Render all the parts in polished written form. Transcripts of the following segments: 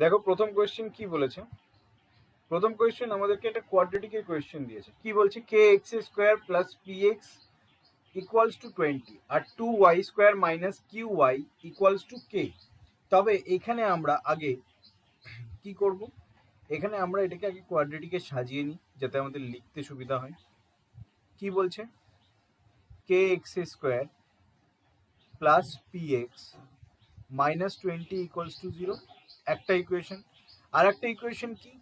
দেখো প্রথম কোয়েশ্চেন কি বলেছে। প্রথম কোয়েশ্চেন আমাদেরকে একটা কোয়াড্রেটিকের কোয়েশ্চেন দিয়েছে। কি বলছে, k x square plus p x equals to 20 আর 2y square minus q y equals to k. তবে এখানে আমরা আগে কি করব, এখানে আমরা এটাকে আগে কোয়াড্রেটিকে সাজিয়ে নিই যাতে আমাদের লিখতে সুবিধা হয়। কি বলছে, k x square plus p x minus 20 equals to 0 একটা ইকুয়েশন। আর একটা ইকুয়েশন কি,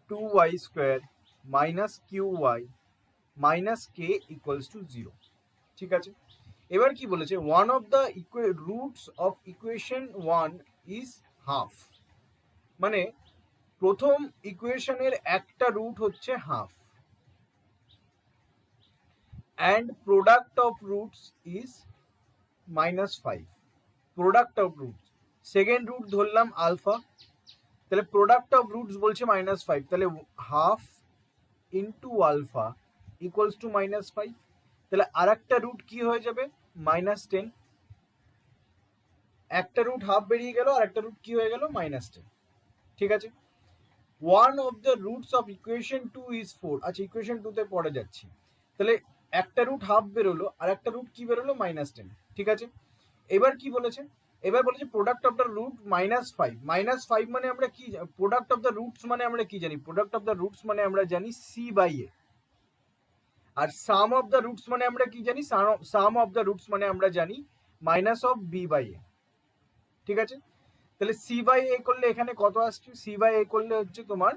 2y square minus q y minus k equals to 0। ঠিক আছে, এবার কি বলেছে, one of the roots of equation 1 is half. মানে প্রথম ইকুয়েশনের একটা রুট হচ্ছে half, and product of roots is -5। Product of roots, second root ধরলাম আলফা, তাহলে প্রোডাক্ট অফ রুটস বলছে -5, তাহলে half into alpha equals to -5। তাহলে আর একটা রুট কি হয়ে যাবে, -10। একটা রুট হাফ বেরিয়ে গেল, আর একটা রুট কি হয়ে গেল, -10। ঠিক আছে, one of the roots of equation 2 is 4। আচ্ছা, ইকুয়েশন 2 তে পড়ে যাচ্ছি। তাহলে একটা রুট হাফ বেরোলো, আর একটা রুট কি বেরোলো, -10। ঠিক আছে, এবার কি বলেছে, এবার বলেছে প্রোডাক্ট অফ দ্য রুট -5। -5 মানে আমরা কি, প্রোডাক্ট অফ দ্য রুটস মানে আমরা কি জানি, প্রোডাক্ট অফ দ্য রুটস মানে আমরা জানি সি বাই এ। আর সাম অফ দ্য রুটস মানে আমরা কি জানি, সাম অফ দ্য রুটস মানে আমরা জানি মাইনাস অফ বি বাই এ। ঠিক আছে, তাহলে সি বাই এ করলে এখানে কত আসছে, সি বাই এ করলে হচ্ছে তোমার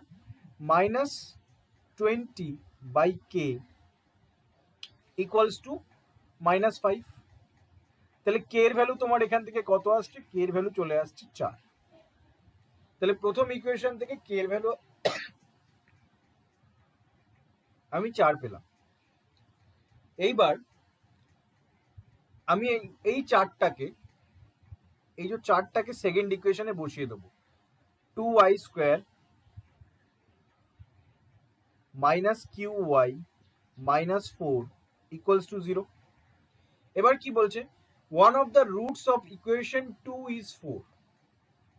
-20 বাই কে ইকুয়ালস টু -5। তাহলে কে এর ভ্যালু তোমার এখান থেকে কত আসছে, কে এর ভ্যালু চলে আসছে 4। তাহলে প্রথম ইকুয়েশন থেকে কে এর ভ্যালু আমি 4 পেলাম। এইবার আমি এই চারটাকে, এই যে চারটাকে সেকেন্ড ইকুয়েশনে বসিয়ে দেবো। 2y square minus q y minus 4 equals to 0। এবার কি বলছে, one of the roots of equation 2 is 4।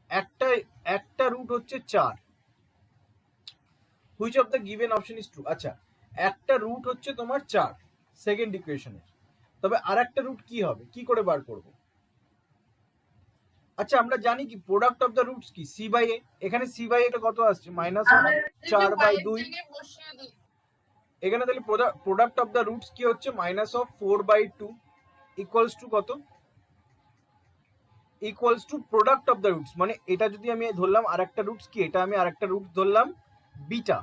একটা একটা রুট হচ্ছে 4। Which of the given option is true. আচ্ছা, একটা রুট হচ্ছে তোমার 4 সেকেন্ড ইকুয়েশনের, তবে আর একটা রুট কি হবে, কি করে বার করব। আচ্ছা, আমরা জানি কি প্রোডাক্ট অফ দ্য রুটস কি, সি বাই এ। এখানে সি বাই এটা কত আসছে, -4/2। এখানে তাহলে প্রোডাক্ট অফ দ্য রুটস কি হচ্ছে, -4/2 ইকুয়ালস টু কত, equals to product of the roots. মানে এটা যদি আমি ধরলাম আর একটা রুটস কি, এটা আমি আর একটা রুট ধরলাম বিটা,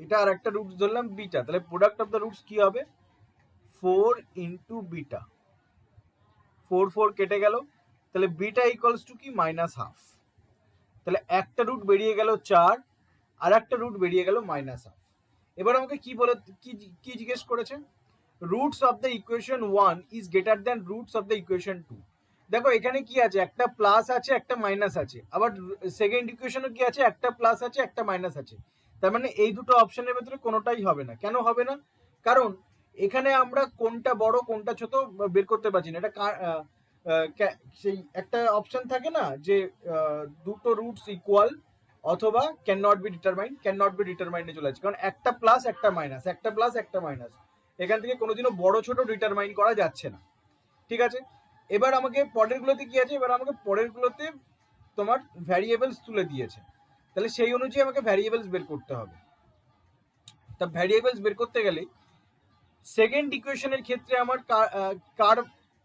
এটা আর একটা রুট ধরলাম বিটা, তাহলে প্রোডাক্ট অফ দ্য রুটস কি হবে, 4 ইন্টু বিটা। 4 কেটে গেল, তাহলে বিটা ইকুয়ালস টু কি, -হাফ। তাহলে একটা রুট বেরিয়ে গেল 4, আর একটা রুট বেরিয়ে গেল -হাফ। এবার আমাকে কি বলে, কি জিজ্ঞেস করেছে, roots of the equation 1 is greater than roots of the equation 2। দেখো এখানে কি আছে, একটা প্লাস আছে একটা মাইনাস আছে, আবার সেকেন্ড ইকুয়েশনও কি আছে, একটা প্লাস আছে একটা মাইনাস আছে। তার মানে এই দুটো অপশনের ভেতরে কোনোটাই হবে না। কেন হবে না, কারণ এখানে আমরা কোনটা বড় কোনটা ছোট বের করতে পারছি না। এটা সেই একটা অপশন থাকে না যে দুটো রুটস ইকুয়াল অথবা can not be determined, can not be ডিটারমাইন্ডে চলে আছে, কারণ একটা প্লাস একটা মাইনাস, একটা প্লাস একটা মাইনাস, এখান থেকে কোনোদিনও বড় ছোট ডিটারমাইন করা যাচ্ছে না। ঠিক আছে, এবার আমাকে পরের গুলোতে কি আছে, এবার আমাকে পরের গুলোতে তোমার ভ্যারিয়েবলস তুলে দিয়েছে, তাহলে সেই অনুযায়ী আমাকে ভ্যারিয়েবলস বের করতে হবে। তা ভ্যারিয়েবলস বের করতে গেলে সেকেন্ড ইকুয়েশনের ক্ষেত্রে আমার কার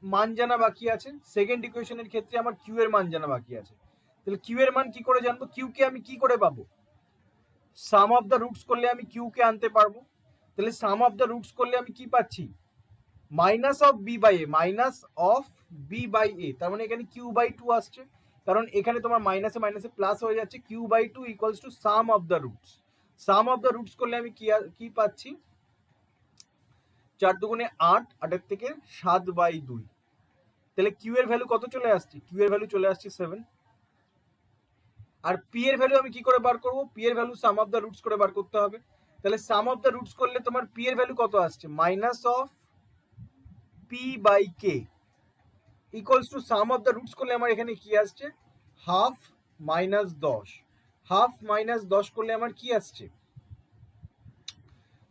মান জানা বাকি আছে, সেকেন্ড ইকুয়েশনের ক্ষেত্রে আমার কিউ এর মান জানা বাকি আছে। তাহলে কিউ এর মান কি করে জানবো, কিউ কে আমি কি করে পাবো, সাম অফ দ্য রুটস করলে আমি কিউ কে আনতে পারবো। তাহলে সাম অফ দ্য রুটস করলে আমি কি পাচ্ছি, minus of b by a, minus of b by a, তার মানে এখানে কিউ বাই 2 আসছে, কারণ এখানে তোমার মাইনাসে মাইনাসে প্লাস হয়ে যাচ্ছে। Q by 2 equals to sum of the roots. Sum of the roots করলে আমি কি পাচ্ছি, 4 দুগুণে 8, 8 থেকে 7/2। তাহলে কিউ এর ভ্যালু কত চলে আসছে, কিউ এর ভ্যালু চলে আসছে 7। আর পি এর ভ্যালু আমি কি করে বার করব, পি এর value some of the roots করে বার করতে হবে। তাহলে সাম অফ দ্য রুটস করলে তোমার পি এর ভ্যালু কত আসছে, minus of p by k equals to sum of the roots করলে আমার এখানে কি আসছে, হাফ মাইনাস 10। হাফ মাইনাস 10 করলে আমার কি আসছে,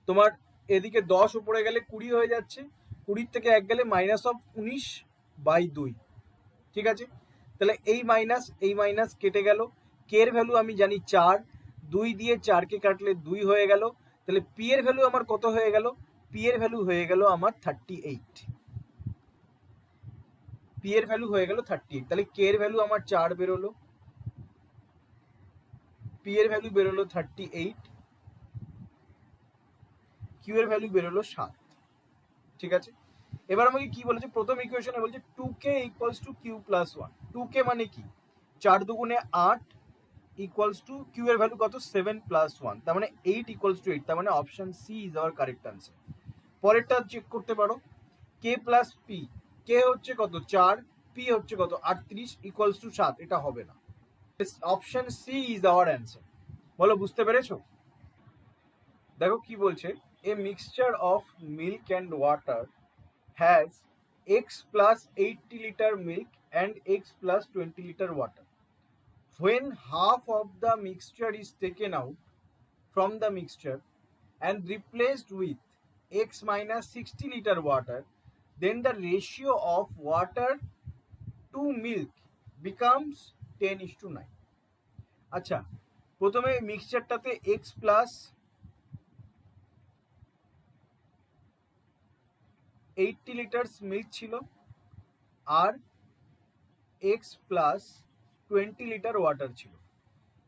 তোমার এদিকে 10 উপরে গেলে 20 হয়ে যাচ্ছে, 20 থেকে 1 গেলে মাইনাস অফ 19/2। ঠিক আছে, তাহলে এই মাইনাস কেটে গেল। কে এর ভ্যালু আমি জানি 4, 2 দিয়ে 4 কে কাটলে 2 হয়ে গেল। তাহলে পি এর ভ্যালু আমার কত হয়ে গেল, পি এর ভ্যালু হয়ে গেল আমার 38। পি এর ভ্যালু হয়ে গেল 38। তাহলে কে এর ভ্যালু আমার 4 বেরোলো, পি এর ভ্যালু বেরোলো 38, কিউ এর ভ্যালু বেরোলো 7। ঠিক আছে, এবার আমাকে কি বলেছে, প্রথম ইকুয়েশনে বলছে 2k equals to Q plus 1। 2k মানে কি, 4 দুগুণে 8 ইকুয়ালস টু কিউ এর ভ্যালু কত, 7 প্লাস 1, তার মানে 8 ইকুয়ালস টু 8। তার মানে option c is our correct answer. পরেরটা চেক করতে পারো, কে প্লাস পি। কে হচ্ছে কত 4, পি হচ্ছে কত 38 ইকুয়ালস টু 7, এটা হবে না। Option c is our answer. বলো বুঝতে পেরেছো? দেখো কি বলছে, a mixture of milk and water has x plus 80 liter milk and x plus 20 liter water. When half of the mixture is taken out from the mixture and replaced with x minus 60 liter water, then the ratio of water to milk becomes 10:9. আচ্ছা, প্রথমে মিক্সচারটাতে x plus 80 লিটারস milk ছিল আর x plus 20 litre water ছিল।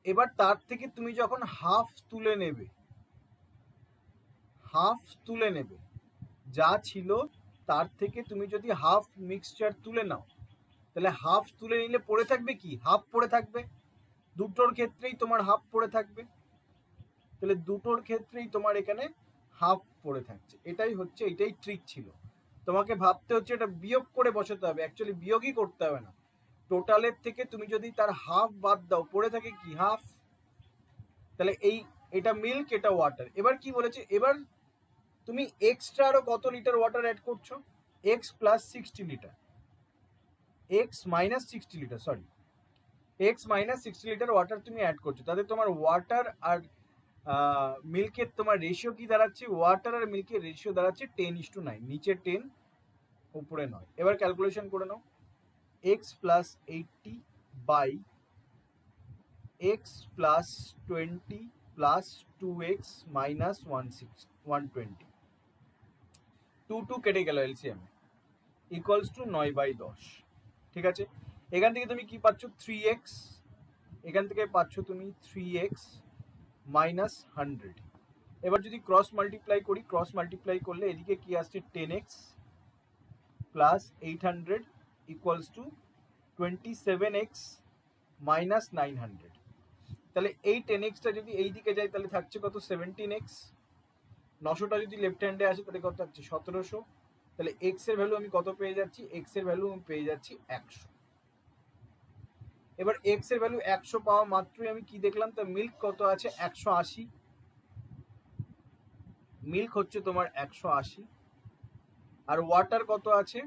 এবার তার থেকে তুমি যখন half তুলে নেবে, যা ছিল তার থেকে তুমি যদি হাফ মিক্সচার তুলে নাও, তাহলে হাফ তুলে নিলে পড়ে থাকবে কি, হাফ পড়ে থাকবে। দুটোর ক্ষেত্রেই তোমার হাফ পড়ে থাকবে, তাহলে দুটোর ক্ষেত্রেই তোমার এখানে হাফ পড়ে থাকছে। এটাই ট্রিক ছিল। তোমাকে ভাবতে হচ্ছে এটা বিয়োগ করে বসাতে হবে, অ্যাকচুয়ালি বিয়োগই করতে হবে না। টোটালের থেকে তুমি যদি তার হাফ বাদ দাও, পড়ে থাকে কি, হাফ। তাহলে এটা মিল্ক, এটা ওয়াটার। এবার কি বলেছে, এবার তুমি এক্সট্রা আরো কত লিটার ওয়াটার অ্যাড করছো, x plus 60 litre, x minus 60 litre, sorry, x minus 60 litre water তুমি অ্যাড করছো। তাতে তোমার ওয়াটার আর মিল্কের তোমার রেশিও কি দাঁড়াচ্ছে, ওয়াটার আর মিল্কের রেশিও দাঁড়াচ্ছে 10:9, নিচে 10 উপরে 9। এবার ক্যালকুলেশন করে নাও, x plus 80 by x plus 20 plus 2x minus 120, 2 কেটে গেল এলসিএম ইকুয়ালস টু 9/10। ঠিক আছে, এখান থেকে তুমি কি পাচ্ছ, 3x, এখান থেকে পাচ্ছ তুমি 3x মাইনাস 100। এবার যদি ক্রস মাল্টিপ্লাই করলে এদিকে কি আসছে, 10x plus 800 equals to 27x minus 900। তাহলে এই 10xটা যদি এই দিকে যায় তাহলে থাকছে কত, 17x। 900টা যদি লেফট হ্যান্ডে আসে তাহলে কত থাকছে, 1700। তাহলে x এর ভ্যালু আমি কত পেয়ে যাচ্ছি, x এর ভ্যালু আমি পেয়ে যাচ্ছি 100। এবার x এর ভ্যালু 100 পাওয়া মাত্রই আমি কি দেখলাম, তো মিল্ক কত আছে, 180। মিল্ক হচ্ছে তোমার 180 আর ওয়াটার কত আছে,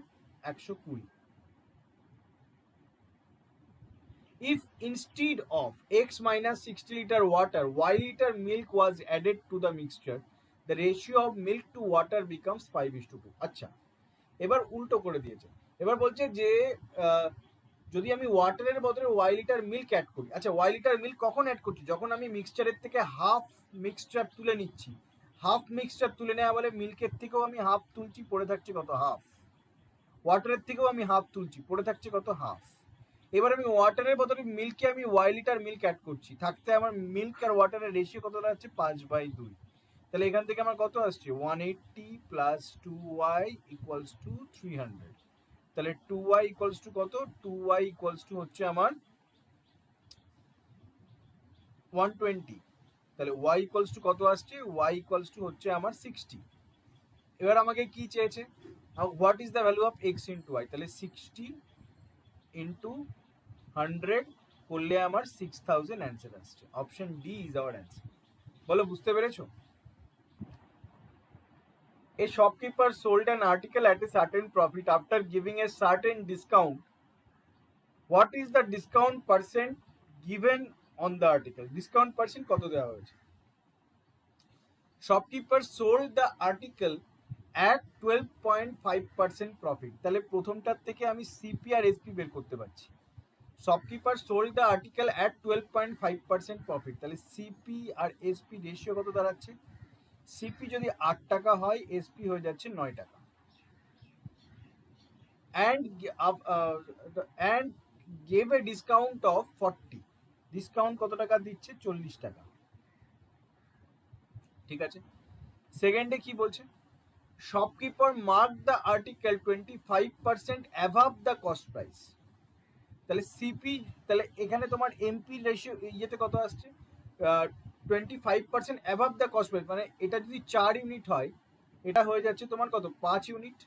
120। If instead of x minus 60 liter water, y liter milk was added to the mixture, the ratio of milk to water becomes 5:2। আচ্ছা, এবার উল্টো করে দিয়েছে। এবার বলছে যে যদি আমি ওয়াটারের বদলে y লিটার মিল্ক অ্যাড করি। আচ্ছা, y লিটার মিল্ক কখন অ্যাড করছি, যখন আমি মিক্সচারের থেকে হাফ মিক্সচার তুলে নিচ্ছি। হাফ মিক্সচার তুলে নেওয়া বলে মিল্কের থেকেও আমি হাফ তুলছি, পড়ে থাকছে কত, হাফ। ওয়াটারের থেকেও আমি হাফ তুলছি, পড়ে থাকছে কত, হাফ। এবার আমি ওয়াটারের বদলে মিল্কে আমি y লিটার মিল্ক অ্যাড করছি, থাকতে আমার মিল্ক আর ওয়াটারের রেশিও কত দাঁড়াচ্ছে, 5/2। তাহলে এখান থেকে আমার কত আসছে, 180 প্লাস 2y ইকুয়ালস টু 300। তাহলে 2y ইকুয়ালস টু কত, 2y ইকুয়ালস টু হচ্ছে আমার 120। তাহলে y ইকুয়ালস টু কত আসছে, y ইকুয়ালস টু হচ্ছে আমার 60। এবার আমাকে কি চেয়েছে, what is the value of x into y। তাহলে 60 ইন্টু 100 করলে আমার 6000 অ্যান্সার আসছে। Option D is our answer. বলো বুঝতে পেরেছো? A shopkeeper sold an article at a certain profit after giving a certain discount. What is the discount percent given on the article? Discount percent কত দেওয়া হয়েছে? Shopkeeper sold the article at 12.5% profit. তাহলে প্রথমটার থেকে আমি CP আর SP বের করতে পারছি। Shopkeeper sold the article at 12.5% profit. তাহলে সিপি আর এসপি রেশিও কত দাঁড়াচ্ছে? সিপি যদি 8 টাকা হয়, এসপি হয়ে যাচ্ছে 9 টাকা। and gave a discount of 40. Discount কত টাকা দিচ্ছে? 40 টাকা। ঠিক আছে, সেকেন্ডে কি বলছে? Shopkeeper mark the article 25% অ্যাভাব the cost price. তাহলে সিপি, তাহলে এখানে তোমার এমপি রেশিও ইয়েতে কত আসছে? 25% অ্যাভাব দ্য কস্ট প্রাইস, মানে এটা যদি 4 ইউনিট হয়, এটা হয়ে যাচ্ছে তোমার কত? 5 ইউনিট।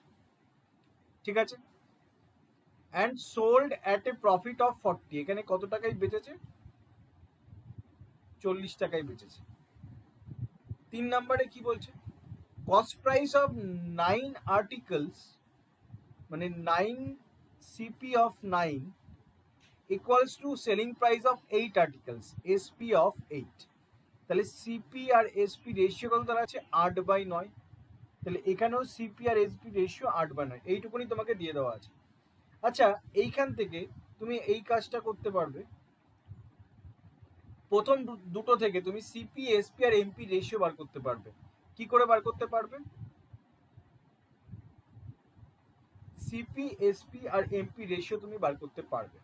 ঠিক আছে, and sold at a profit of 40. এখানে কত টাকায় বেচেছে? 40 টাকায় বেচেছে। 3 নম্বরে কি বলছে? কস্ট প্রাইস অফ 9 আর্টিকেলস, মানে 9 CP of 9 equals to selling price of 8 articles, SP of 8। তাহলে সিপি আর এসপি রেশিও কত দাঁড়াচ্ছে? 8/9। তাহলে এখানেও সিপি আর এসপি রেশিও 8/9, এইটুকুনি তোমাকে দিয়ে দেওয়া আছে। আচ্ছা, এইখান থেকে তুমি এই কাজটা করতে পারবে, প্রথম দুটো থেকে তুমি সিপি, এসপি আর এমপি রেশিও বার করতে পারবে। কি করে বার করতে পারবে? সিপি, এসপি আর এমপি রেশিও তুমি বার করতে পারবে।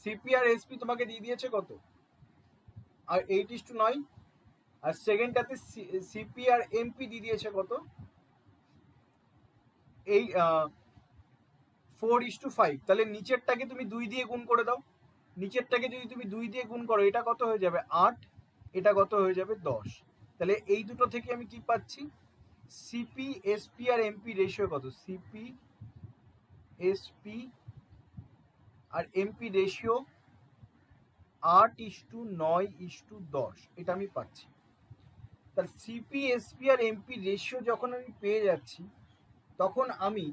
সিপি আর এসপি তোমাকে দিয়ে দিয়েছে কত? আর 8:9। আর সেকেন্ডটাতে সিপি আর এমপি দিয়ে দিয়েছে কত? এই 4:5। তাহলে নিচেরটাকে তুমি 2 দিয়ে গুণ করে দাও। নিচেরটাকে যদি তুমি 2 দিয়ে গুণ করো, এটা কত হয়ে যাবে? 8। এটা কত হয়ে যাবে? 10। তাহলে এই দুটো থেকে আমি কি পাচ্ছি? সিপি, এসপি আর এমপি রেশিও কত? সিপি, এসপি আর এমপি রেশিও 8:9:10, এটা আমি পাচ্ছি। তার সিপি, এসপি আর এমপি রেশিও যখন আমি পেয়ে যাচ্ছি, তখন আমি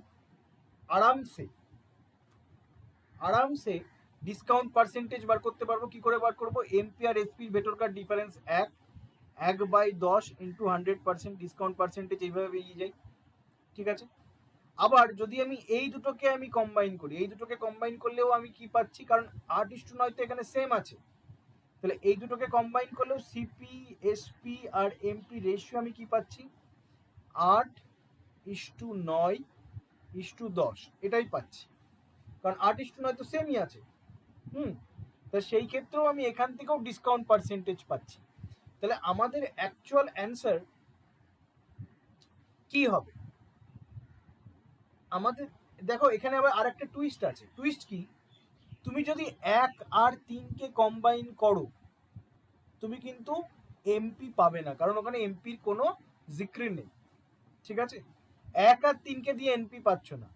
আরামসে ডিসকাউন্ট পার্সেন্টেজ বার করতে পারবো। কি করে বার করবো? এমপি আর এসপির ভেতরকার ডিফারেন্স 1/10 ইন্টু 100% ডিসকাউন্ট পার্সেন্টেজ, এইভাবে বেরিয়ে যায়। ঠিক আছে, আবার যদি আমি এই দুটোকে আমি কম্বাইন করি, এই দুটোকে কম্বাইন করলেও আমি কি পাচ্ছি? কারণ 8:9 তো এখানে সেম আছে, তাহলে এই দুটোকে কম্বাইন করলেও সিপি, এসপি আর এমপি রেশিও আমি কি পাচ্ছি? 8:9:10, এটাই পাচ্ছি। কারণ 8:9 তো সেমই আছে। তা সেই ক্ষেত্রেও আমি এখান থেকেও ডিসকাউন্ট পার্সেন্টেজ পাচ্ছি। তাহলে আমাদের অ্যাকচুয়াল অ্যান্সার কি হবে? আমাদের দেখো, এখানে আবার আর একটা টুইস্ট আছে। টুইস্ট কি? তুমি যদি 1 আর 3কে কম্বাইন করো, তুমি কিন্তু এমপি পাবে না, কারণ ওখানে এমপির কোনো জিক্রি নেই। ঠিক আছে, 1 আর 3কে দিয়ে এমপি পাচ্ছ না।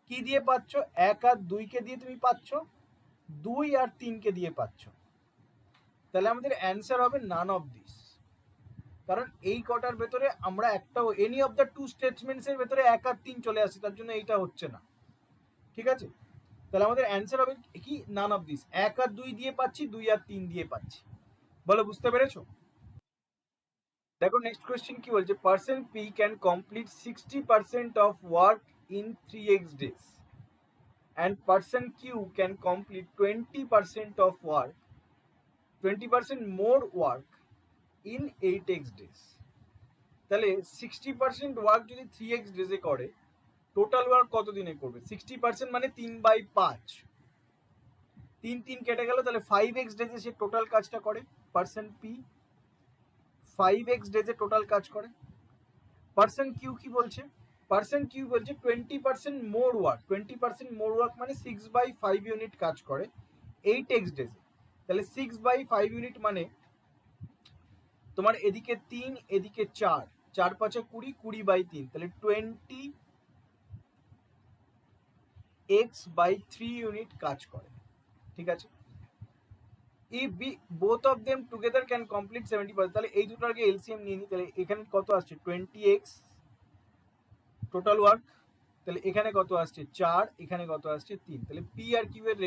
কি দিয়ে পাচ্ছ? 1 আর 2কে দিয়ে তুমি পাচ্ছ, 2 আর 3কে দিয়ে পাচ্ছ। তাহলে আমাদের অ্যান্সার হবে নান অফ দিস। কারণ এই কটার ভেতরে আমরা একটাও, any of the two statements এর ভেতরে 1 আর 3 চলে আসছে, তার জন্য এইটা হচ্ছে না। ঠিক আছে, তাহলে আমাদের অ্যান্সার হবে কি? None of this. 1 আর 2 দিয়ে পাচ্ছি, 2 আর 3 দিয়ে পাচ্ছি। বলো, বুঝতে পেরেছো? দেখো নেক্সট কোয়েশ্চেন কি বলছে? Person P can complete 60% of work in 3x days and person Q can complete 20% of work, 20% more work in 8x days. তাহলে 60% ওয়ার্ক যদি 3x ডেজে করে, টোটাল ওয়ার্ক কত দিনে করবে? 60% মানে 3/5, 3 কেটে গেল, তাহলে 5x ডেজে সে টোটাল কাজটা করে। পারসন পি 5x ডেজে টোটাল কাজ করে। পারসন কিউ কি বলছে? পারসন কিউ বলছে 20% মোর ওয়ার্ক। 20% মোর ওয়ার্ক মানে 6/5 ইউনিট কাজ করে 8x ডেজে। তাহলে 6/5 ইউনিট মানে তোমার এদিকে 3, এদিকে 4, 4 5 20, 20/3, তাহলে 20x/3 ইউনিট কাজ করে। ঠিক আছে, if b both of them together can complete 70%, তাহলে এই দুটোর আগে এলসিএম নিয়ে নিই। তাহলে এখানে কত আসছে 20x টোটাল ওয়ার্ক, তাহলে এখানে কত আসছে 4, এখানে কত আসছে 3, তাহলে পি আর কিউ এর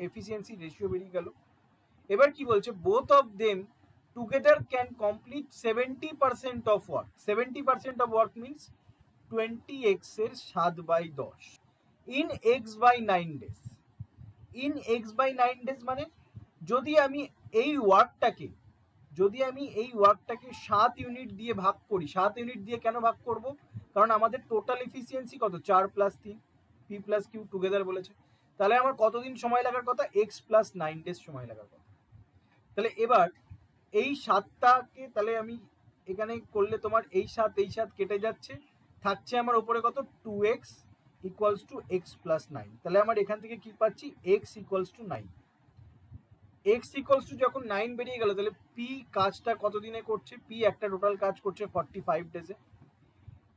এফিসিয়েন্সি রেশিও বেরিয়ে গেল। এবার কি বলছে, both of them together can complete 70% of work. 70% of work means 20x এর 7/10 in x/9 days. In x/9 days মানে যদি আমি এই ওয়ার্কটাকে 7 ইউনিট দিয়ে ভাগ করি, 7 ইউনিট দিয়ে কেন ভাগ করব, কারণ আমাদের টোটাল এফিসিয়েন্সি কত 4 + 3 পি প্লাস কিউ টুগেদার বলেছে। তাহলে আমার কতদিন সময় লাগার কথা, x+9 ডেজ সময় লাগার কথা। তাহলে এবার এই 7টাকে তাহলে আমি এখানে করলে তোমার এই 7 কেটে যাচ্ছে, থাকছে আমার উপরে কত 2x = x+9। তাহলে আমার এখান থেকে কি পাচ্ছি x = 9। x = যখন 9 বেরিয়ে গেল, তাহলে p কাজটা কতদিনে করছে, p একটা টোটাল কাজ করছে 45 ডেজে।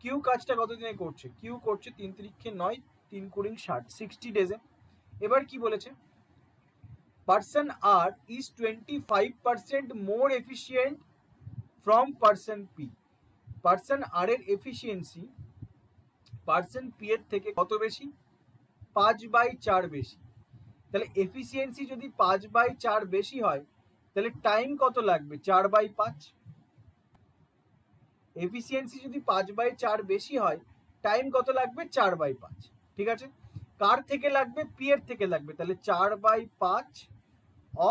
q কাজটা কতদিনে করছে, q করছে 3 × 9 3 × 60 60 ডেজে। এবার কি বলেছে, person R is 25% more efficient from person P. Person R এর এফিসিয়েন্সি পারসন পি এর থেকে কত বেশি, 5/4 বেশি। তাহলে এফিসিয়েন্সি যদি 5/4 বেশি হয়, তাহলে টাইম কত লাগবে 4/5। এফিসিয়েন্সি যদি 5/4 বেশি হয়, টাইম কত লাগবে 4/5। ঠিক আছে, কার থেকে লাগবে, পি এর থেকে লাগবে। তাহলে 4/5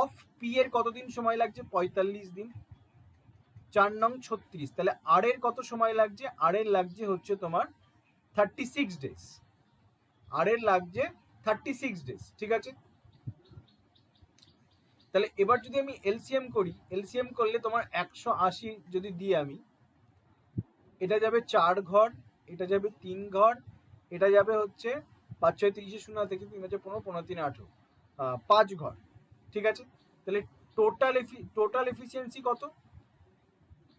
অফ পি এর কতদিন সময় লাগছে 45 দিন, 4 নং 36। তাহলে আর এর কত সময় লাগছে, আর এর লাগছে হচ্ছে তোমার 36 ডেজ। আর এর লাগছে 36 ডেজ। ঠিক আছে, তাহলে এবার যদি আমি এলসিএম করি, এলসিএম করলে তোমার 180 যদি দিই আমি, এটা যাবে 4 ঘর, এটা যাবে 3 ঘর, এটা যাবে হচ্ছে 5 6 30 0 থেকে 3 5 15 15 3 18 5 ঘর। ঠিক আছে, তাহলে টোটাল এফিসিয়েন্সি কত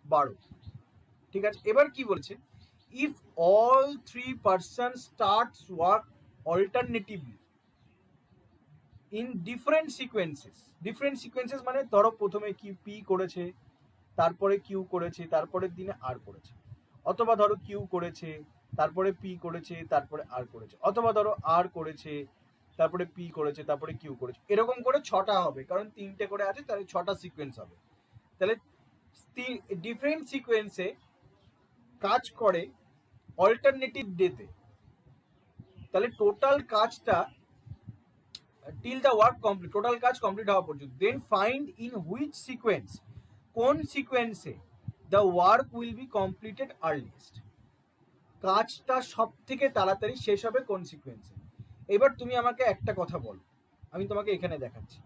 12। ঠিক আছে, এবার কি বলছে, if all 3 person starts work alternatively in different sequences মানে ধরো প্রথমে কিউ পি করেছে, তারপরে কিউ করেছে, তারপরের দিনে আর করেছে, অথবা ধরো কিউ করেছে, তারপরে পি করেছে, তারপরে আর করেছে, অথবা ধরো আর করেছে, তারপরে পি করেছে, তারপরে কিউ করেছে, এরকম করে 6টা হবে, কারণ 3টে করে আছে, তাহলে 6টা সিকোয়েন্স হবে। তাহলে ডিফারেন্ট সিকোয়েন্সে কাজ করে অল্টারনেটিভ ডেতে, তাহলে টোটাল কাজটা till the work complete, total কাজ কমপ্লিট হওয়া পর্যন্ত। Then find in which sequence, কোন সিকোয়েন্সে the work will be completed earliest, কাজটা সব থেকে তাড়াতাড়ি শেষ হবে কোন সিকোয়েন্সে। এবার তুমি আমাকে একটা কথা বলো, আমি তোমাকে এখানে দেখাচ্ছি।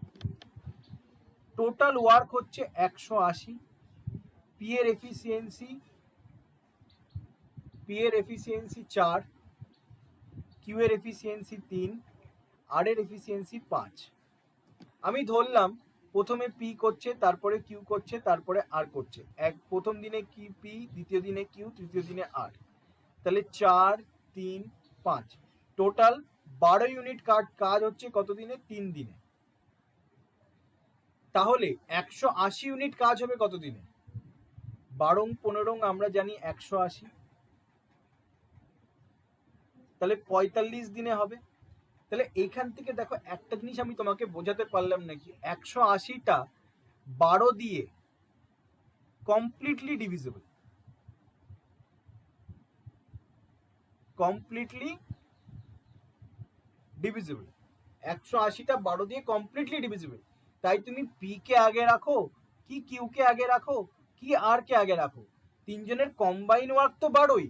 টোটাল ওয়ার্ক হচ্ছে 180, পি এর এফিসিয়েন্সি 4, কিউ এর এফিসিয়েন্সি 3, আর এর এফিসিয়েন্সি 5। আমি ধরলাম প্রথমে পি করছে, তারপরে কিউ করছে, তারপরে আর করছে, প্রথম দিনে কি পি, দ্বিতীয় দিনে কিউ, তৃতীয় দিনে আর। তাহলে 4 3 5 টোটাল 12 ইউনিট কাজ হচ্ছে কত দিনে, 3 দিনে। তাহলে 180 ইউনিট কাজ হবে কত দিনে, 12 15 আমরা জানি 180, তাহলে 45 দিনে হবে। তাহলে এইখান থেকে দেখো একটা জিনিস আমি তোমাকে বোঝাতে পারলাম নাকি, 180টা 12 দিয়ে কমপ্লিটলি ডিভিজিবল, কমপ্লিটলি ডিভিজিবল, 180টা 12 দিয়ে কমপ্লিটলি ডিভিজিবল। তাই তুমি পি কে আগে রাখো, কি কিউ কে আগে রাখো, কি আর কে আগে রাখো, তিনজনের কম্বাইন ওয়ার্ক তো 12ই,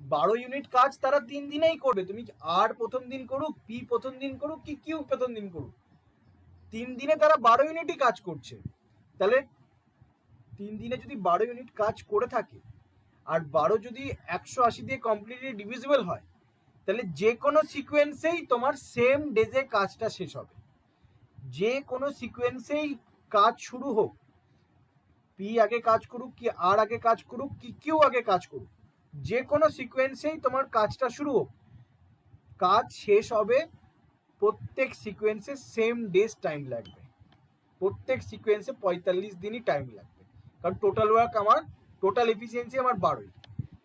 12 ইউনিট কাজ তারা 3 দিনেই করবে। তুমি আর প্রথম দিন করুক, পি প্রথম দিন করুক, কি কিউ প্রথম দিন করুক, 3 দিনে তারা 12 ইউনিটই কাজ করছে। তাহলে 3 দিনে যদি 12 ইউনিট কাজ করে থাকে, আর 12 যদি 180 দিয়ে কমপ্লিটলি ডিভিজিবল হয়, তাহলে যে কোনো সিকোয়েন্সেই তোমার সেম ডেজে কাজটা শেষ হবে। যে কোনো সিকোয়েন্সেই কাজ শুরু হোক, পি আগে কাজ করুক, কি আর আগে কাজ করুক, কি কিউ আগে কাজ করুক, যে কোনো সিকোয়েন্সেই তোমার কাজটা শুরু হোক, কাজ শেষ হবে প্রত্যেক সিকোয়েন্সে সেম ডেজ টাইম লাগবে। প্রত্যেক সিকোয়েন্সে 45 দিনই টাইম লাগবে, কারণ টোটাল ওয়ার্ক আমার, টোটাল এফিসিয়েন্সি আমার 12।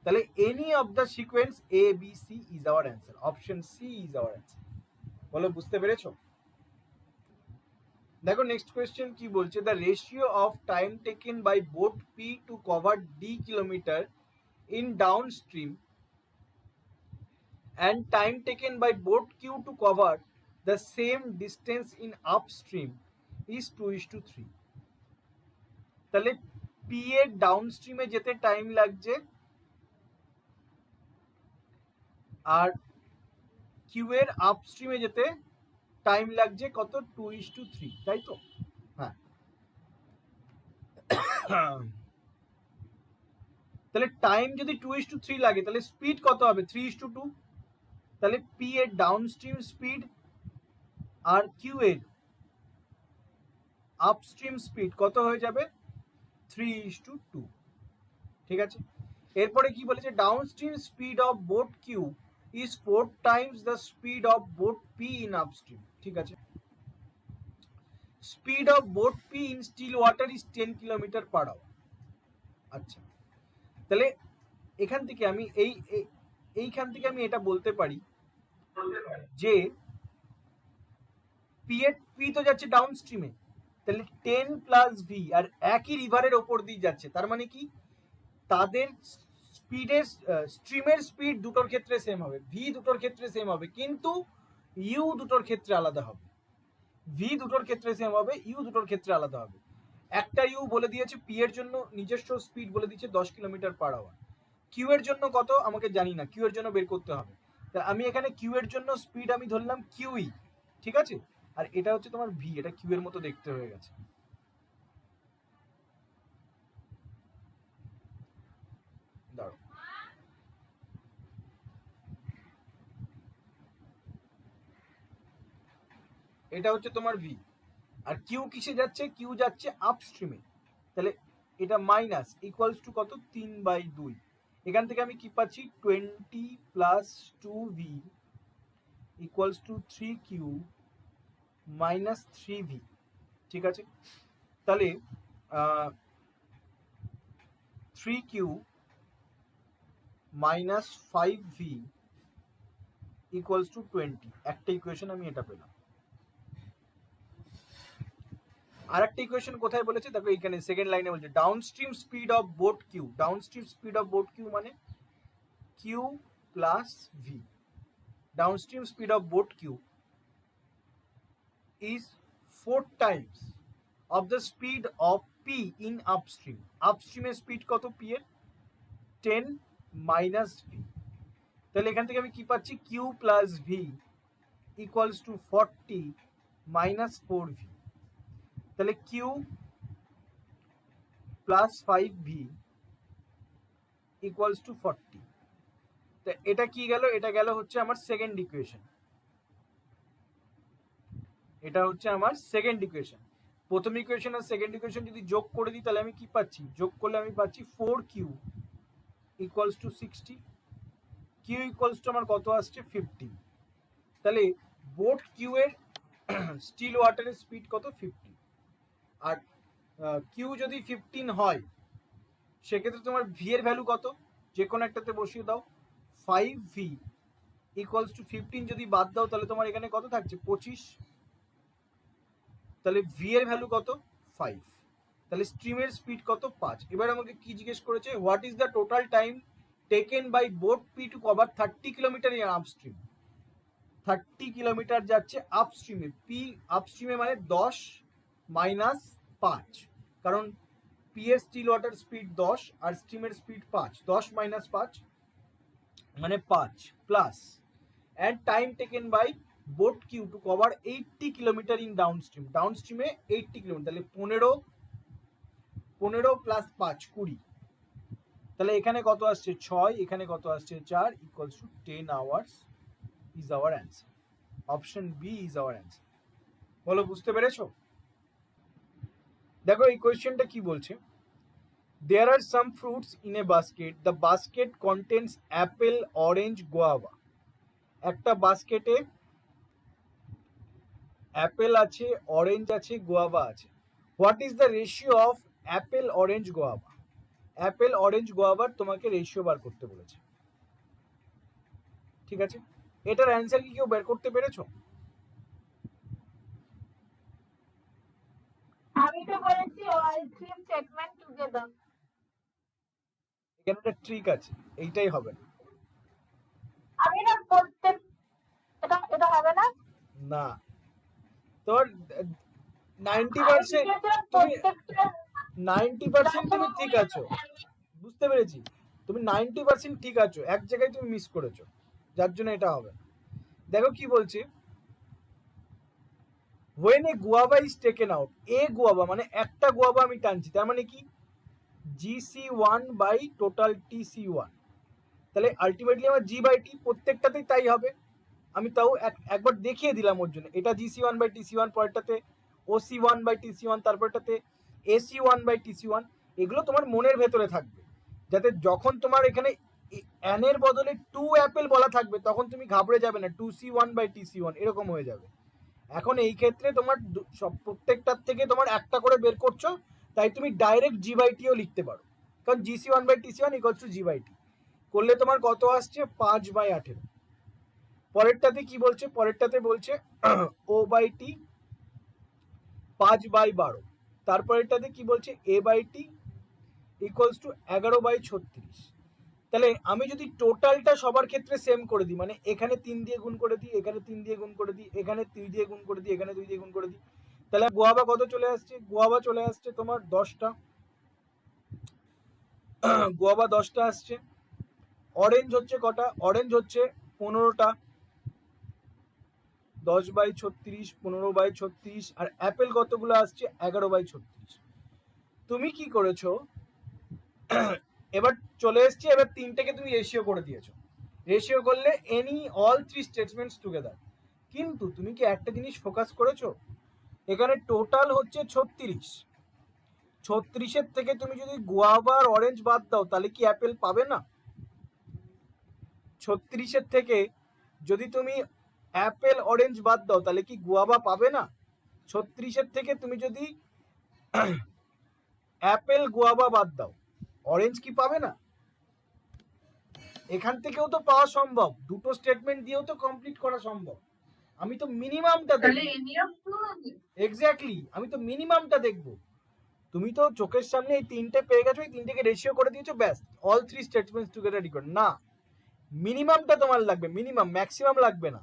তাহলে any of the sequence a b c is our answer, option c is our answer. বলো বুঝতে পেরেছো? দেখো নেক্সট কোয়েশ্চেন কি বলছে, the ratio of time taken by boat p to cover d kilometre in downstream and time taken by boat Q to cover the same distance in upstream is 2:3. তাহলে P এর ডাউনস্ট্রিমে যেতে time লাগছে আর Q এর আপস্ট্রিমে যেতে time লাগছে কত, 2:3, তাই তো? হ্যাঁ। তাহলে টাইম যদি 2:3 লাগে তাহলে স্পিড কত হবে, 3:2। তাহলে পি এর ডাউনস্ট্রিম স্পিড আর কিউ এর আপস্ট্রিম স্পিড কত হয়ে যাবে, 3:2। ঠিক আছে, এরপরে কি বলেছে, downstream speed of boat q is 4 times the speed of boat p in upstream. ঠিক আছে, speed of boat p in still water is 10 kilometre per hour. আচ্ছা, তাহলে এখান থেকে আমি এইখান থেকে আমি এটা বলতে পারি যে পি তো যাচ্ছে ডাউন স্ট্রিমে, তাহলে 10 প্লাস ভি আর একই রিভারের ওপর দিয়ে যাচ্ছে, তার মানে কি তাদের স্পিডের স্ট্রিমের স্পিড দুটোর ক্ষেত্রে সেম হবে, ভি দুটোর ক্ষেত্রে সেম হবে, কিন্তু ইউ দুটোর ক্ষেত্রে আলাদা হবে। ভি দুটোর ক্ষেত্রে সেম হবে, ইউ দুটোর ক্ষেত্রে আলাদা হবে। একটা ইউ বলে দিয়েছে পি এর জন্য নিজস্ব স্পিড বলে দিয়েছে 10 কিলোমিটার পার আওয়ার, কিউ এর জন্য কত আমাকে জানি না, কিউ এর জন্য বের করতে হবে। তা আমি এখানে কিউ এর জন্য স্পিড আমি ধরলাম কিউই, ঠিক আছে, আর এটা হচ্ছে তোমার ভি, এটা কিউ এর মতো দেখতে হয়ে গেছে। দাঁড়ো, এটা হচ্ছে তোমার ভি, আর কিউ কিসে যাচ্ছে, কিউ যাচ্ছে আপস্ট্রিমে, তাহলে এটা মাইনাস ইকুয়ালস টু কত, 3/2। এখান থেকে আমি কি পাচ্ছি, 20 plus 2v equals to 3q minus 3v। ঠিক আছে, তাহলে 3q minus 5v equals to 20। একটা ইকুয়েশন আমি এটা পেলাম। আর একটা ইকুয়েশন কোথায় বলেছে দেখো, এখানে সেকেন্ড লাইনে বলছে downstream speed of boat Q, downstream speed of boat Q মানে Q plus V, downstream speed of boat Q is 4 times of the speed of P in upstream. Upstream এর স্পিড কত P এর, 10 minus V। তাহলে এখান থেকে আমি কি পাচ্ছি, Q plus V equals to 40 minus 4V। তাহলে Q plus 5V equals to 40। তো এটা কি গেল, এটা গেল হচ্ছে আমার সেকেন্ড ইকুয়েশন, এটা হচ্ছে আমার সেকেন্ড ইকুয়েশন। প্রথম ইকুয়েশন আর সেকেন্ড ইকুয়েশন যদি যোগ করে দিই তাহলে আমি কি পাচ্ছি, যোগ করলে আমি পাচ্ছি 4q equals to 60, q equals to আমার কত আসছে, 50। তাহলে বোট কিউ এর স্টিল ওয়াটারের স্পিড কত, 50, আর কিউ যদি 15 হয় সেক্ষেত্রে তোমার ভি এর ভ্যালু কত, যে কোনো একটাতে বসিয়ে দাও, 5v ইকুয়ালস টু 15 যদি বাদ দাও তাহলে তোমার এখানে কত থাকছে, 25। তাহলে ভি এর ভ্যালু কত, 5, তাহলে স্ট্রিমের স্পিড কত, 5। এবার আমাকে কি জিজ্ঞেস করেছে, what is the total time taken by boat p to cover 30 kilometre in upstream. 30 kilometre যাচ্ছে আপস্ট্রিমে, পি আপস্ট্রিমে মানে 10 মাইনাস 5, কারণ পি এর স্টিল ওয়াটার স্পিড 10 আর স্ট্রিমের স্পিড 5, 10 মাইনাস 5 মানে 5 plus and time taken by boat Q to cover 80 kilometre in downstream, ডাউনস্ট্রিমে 80 kilometre, তাহলে 15 plus 5 20, তাহলে এখানে কত আসছে 6, এখানে কত আসছে 4, equals to 10 hours is our answer, option b is our answer. বলো বুঝতে পেরেছো? দেখো এই কোয়েশ্চেনটা কি বলছে, there are some fruits in a basket, the basket contains apple, orange, guava। একটা বাস্কেটে অ্যাপেল আছে, অরেঞ্জ আছে, গোয়াভা আছে, what is the ratio of apple orange guava? Apple orange গোয়াবার তোমাকে রেশিও বার করতে বলেছে, ঠিক আছে? এটার অ্যান্সার কি কেউ বের করতে পেরেছো? আমি তো বলেছি অল থ্রি স্টেটমেন্ট টুগেদার। এখানে একটা ট্রিক আছে, এইটাই হবে না। আমি না প্রত্যেক, এটা এটা হবে না। না, তোমার 90% তুমি 90% তুমি ঠিক আছো, বুঝতে পেরেছি। তুমি 90% ঠিক আছো, এক জায়গায় তুমি মিস করেছো, যার জন্য এটা হবে না। দেখো কি বলছে, when a guava is taken out, a guava মানে একটা গুয়াভা আমি টানছি, তার মানে কি GC1 বাই টোটাল TC1, তাহলে আলটিমেটলি আমার G বাই T প্রত্যেকটাতেই তাই হবে। আমি তাও একবার দেখিয়ে দিলাম ওর জন্য, এটা GC1 বাই TC1, পরেরটাতে OC1 বাই TC1, তারপরটাতে AC1 বাই TC1। এগুলো তোমার মনের ভেতরে থাকবে, যাতে যখন তোমার এখানে n এর বদলে 2 অ্যাপেল বলা থাকবে তখন তুমি ঘাবড়ে যাবে না, 2C1 বাই TC1 এরকম হয়ে যাবে। এখন এই ক্ষেত্রে তোমার সব প্রত্যেকটার থেকে তোমার একটা করে বের করছো, তাই তুমি ডাইরেক্ট G বাই Tও লিখতে পারো, কারণ GC1 by TC1 equals to G by T করলে তোমার কত আসছে 5/18। পরেরটাতে কি বলছে, পরেরটাতে বলছে O বাই T 5/12, তারপরেরটাতে কি বলছে A by T equals to 11/36। তাহলে আমি যদি টোটালটা সবার ক্ষেত্রে সেম করে দিই, মানে এখানে 3 দিয়ে গুণ করে দিই, এখানে 3 দিয়ে গুণ করে দিই, এখানে 2 দিয়ে গুণ করে দিই, এখানে 2 দিয়ে গুণ করে দিই, তাহলে গোয়াবা কত চলে আসছে? গোয়াবা চলে আসছে তোমার 10টা, গোয়াবা 10টা আসছে। অরেঞ্জ হচ্ছে কটা? অরেঞ্জ হচ্ছে 15টা, 10/36, 15/36, আর অ্যাপেল কতগুলো আসছে? 11/36। তুমি কি করেছো, এবার চলে এসছে, এবার তিনটাকে তুমি রেশিও করে দিয়েছো, রেশিও করলে any all three statements together. কিন্তু তুমি কি একটা জিনিস ফোকাস করেছো, এখানে টোটাল হচ্ছে 36, 36-এর থেকে তুমি যদি গুয়াভা আর অরেঞ্জ বাদ দাও তাহলে কি অ্যাপেল পাবে না? 36-এর থেকে যদি তুমি অ্যাপেল অরেঞ্জ বাদ দাও তাহলে কি গুয়াভা পাবে না? 36-এর থেকে তুমি যদি অ্যাপেল গুয়াভা বাদ দাও, অরেঞ্জ কি পাবে না? এখান থেকেও তো পাওয়া সম্ভব, দুটো স্টেটমেন্ট দিয়েও তো কমপ্লিট করা সম্ভব। আমি তো মিনিমামটা দেখব, এক্স্যাক্টলি আমি তো মিনিমামটা দেখব। তুমি তো চোখের সামনে এই তিনটে পেয়ে গেছো, এই তিনটেকে রেশিও করে দিয়েছো, ব্যাস all three statements together equal. না, মিনিমামটা তোমার লাগবে, মিনিমাম, ম্যাক্সিমাম লাগবে না।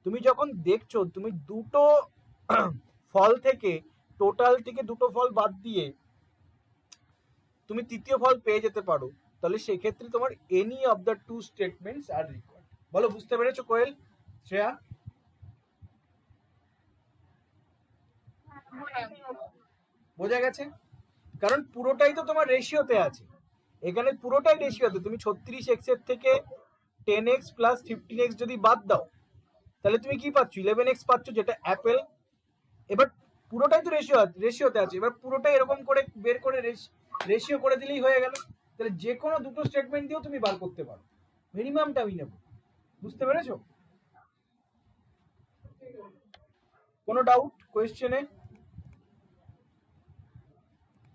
তুমি যখন দেখছো তুমি দুটো ফল থেকে, টোটাল থেকে দুটো ফল বাদ দিয়ে তুমি তৃতীয় ফল পেয়ে যেতে পারো, তাহলে সেক্ষেত্রে তোমার any of the two statements are required. বলো, বুঝতে পেরেছো কোয়েল, শ্রেয়া? বোঝা গেছে? কারণ পুরোটাই তো তোমার রেশিওতে আছে, এখানে পুরোটাই রেশিওতে। তুমি 36x এর থেকে 10x প্লাস 15x যদি বাদ দাও তাহলে তুমি কি পাচ্ছ? 11x পাচ্ছ, যেটা অ্যাপেল। এবার পুরোটাই তো রেশিওতে আছে, এবার পুরোটাই এরকম করে বের করে রেশিও করে দিলেই হয়ে গেল। তাহলে যে কোনো দুটো স্টেটমেন্ট দিয়েও তুমি বার করতে পারো, মিনিমামটা আমি নেব। বুঝতে পেরেছো? কোনো ডাউট কোয়েশ্চেনে?